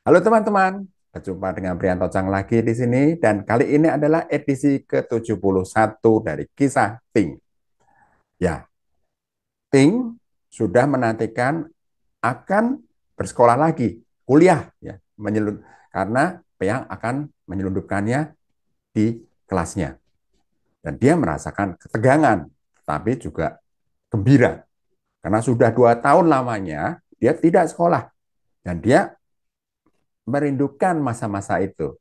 Halo teman-teman, berjumpa dengan Prianto Chang lagi di sini dan kali ini adalah edisi ke-71 dari Kisah Ting. Ya, Ting sudah menantikan akan bersekolah lagi, kuliah ya, karena Peang akan menyelundupkannya di kelasnya. Dan dia merasakan ketegangan, tapi juga gembira karena sudah 2 tahun lamanya dia tidak sekolah dan dia merindukan masa-masa itu.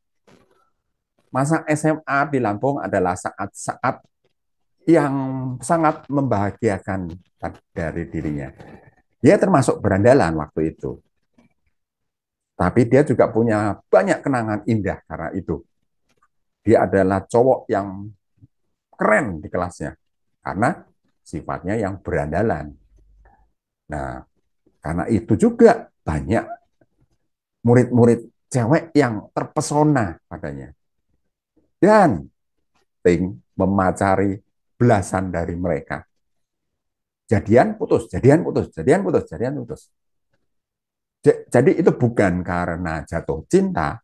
Masa SMA di Lampung adalah saat-saat yang sangat membahagiakan dari dirinya. Dia termasuk berandalan waktu itu, tapi dia juga punya banyak kenangan indah karena itu. Dia adalah cowok yang keren di kelasnya karena sifatnya yang berandalan. Nah, karena itu juga banyak murid-murid cewek yang terpesona padanya. Dan Ting memacari belasan dari mereka. Jadian putus, jadian putus, jadian putus, jadian putus. Jadi itu bukan karena jatuh cinta,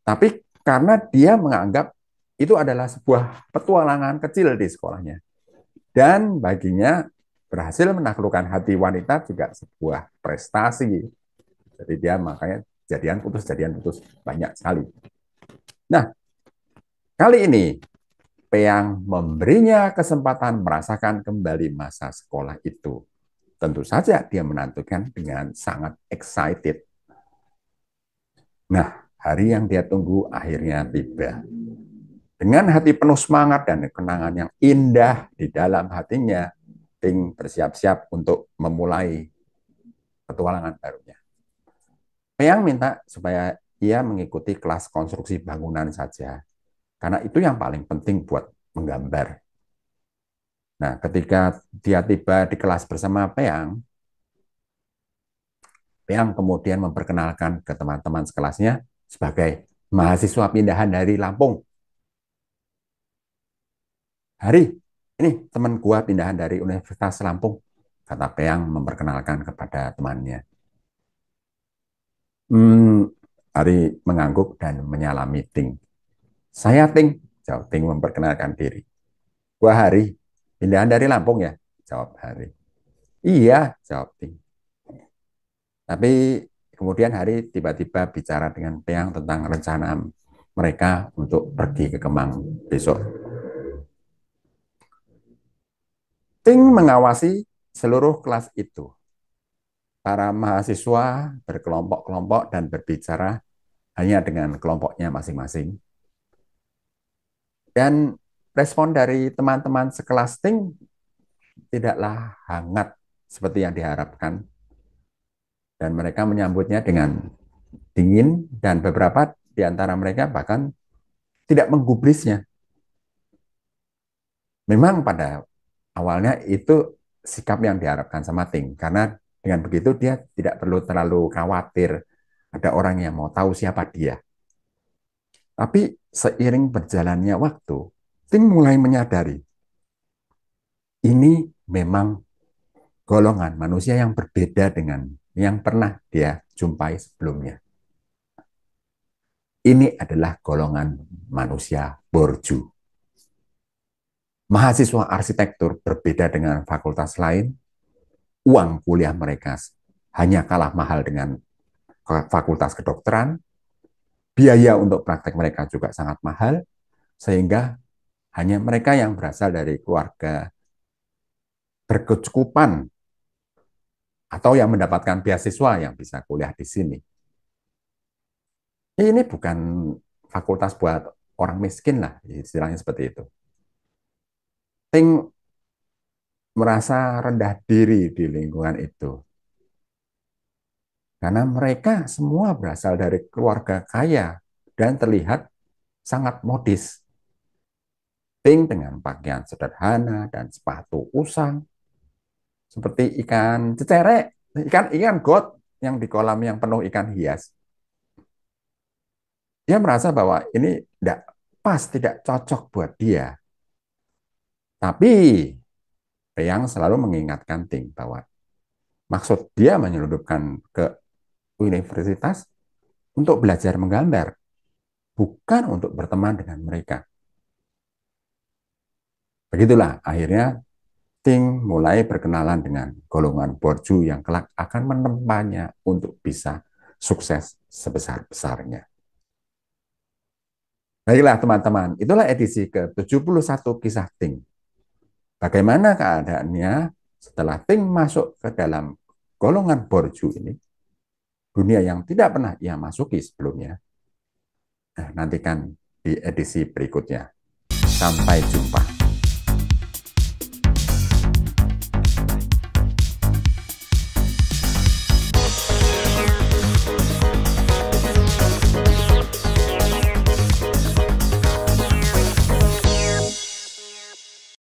tapi karena dia menganggap itu adalah sebuah petualangan kecil di sekolahnya. Dan baginya berhasil menaklukkan hati wanita juga sebuah prestasi. Jadi dia makanya jadian putus banyak sekali. Nah, kali ini Peang memberinya kesempatan merasakan kembali masa sekolah itu. Tentu saja dia menantikan dengan sangat excited. Nah, hari yang dia tunggu akhirnya tiba. Dengan hati penuh semangat dan kenangan yang indah di dalam hatinya, Ting bersiap-siap untuk memulai petualangan barunya. Peang minta supaya ia mengikuti kelas konstruksi bangunan saja, karena itu yang paling penting buat menggambar. Nah, ketika dia tiba di kelas bersama Peang, Peang kemudian memperkenalkan ke teman-teman sekelasnya sebagai mahasiswa pindahan dari Lampung. Hari, ini teman gua pindahan dari Universitas Lampung, kata Peang memperkenalkan kepada temannya. Hmm, Hari mengangguk dan menyalami Ting. Saya Ting, jawab Ting memperkenalkan diri. Gua Hari, pindahan dari Lampung ya, jawab Hari. Iya, jawab Ting. Tapi kemudian Hari tiba-tiba bicara dengan Peang tentang rencana mereka untuk pergi ke Kemang besok. Ting mengawasi seluruh kelas itu. Para mahasiswa berkelompok-kelompok dan berbicara hanya dengan kelompoknya masing-masing. Dan respon dari teman-teman sekelas Ting tidaklah hangat seperti yang diharapkan. Dan mereka menyambutnya dengan dingin dan beberapa di antara mereka bahkan tidak menggubrisnya. Memang pada awalnya itu sikap yang diharapkan sama Ting, karena dengan begitu dia tidak perlu terlalu khawatir ada orang yang mau tahu siapa dia. Tapi seiring berjalannya waktu, Ting mulai menyadari ini memang golongan manusia yang berbeda dengan yang pernah dia jumpai sebelumnya. Ini adalah golongan manusia borju. Mahasiswa arsitektur berbeda dengan fakultas lain, uang kuliah mereka hanya kalah mahal dengan fakultas kedokteran, biaya untuk praktek mereka juga sangat mahal, sehingga hanya mereka yang berasal dari keluarga berkecukupan atau yang mendapatkan beasiswa yang bisa kuliah di sini. Ini bukan fakultas buat orang miskin lah, istilahnya seperti itu. Ting merasa rendah diri di lingkungan itu. Karena mereka semua berasal dari keluarga kaya dan terlihat sangat modis. Ting dengan pakaian sederhana dan sepatu usang, seperti ikan cecerek, ikan got yang di kolam yang penuh ikan hias. Dia merasa bahwa ini tidak pas, tidak cocok buat dia. Tapi Peyang selalu mengingatkan Ting bahwa maksud dia menyelundupkan ke universitas untuk belajar menggambar, bukan untuk berteman dengan mereka. Begitulah akhirnya Ting mulai berkenalan dengan golongan borju yang kelak akan menempanya untuk bisa sukses sebesar-besarnya. Baiklah teman-teman, itulah edisi ke-71 kisah Ting. Bagaimana keadaannya setelah Ting masuk ke dalam golongan borju ini, dunia yang tidak pernah ia masuki sebelumnya. Nah, nantikan di edisi berikutnya. Sampai jumpa.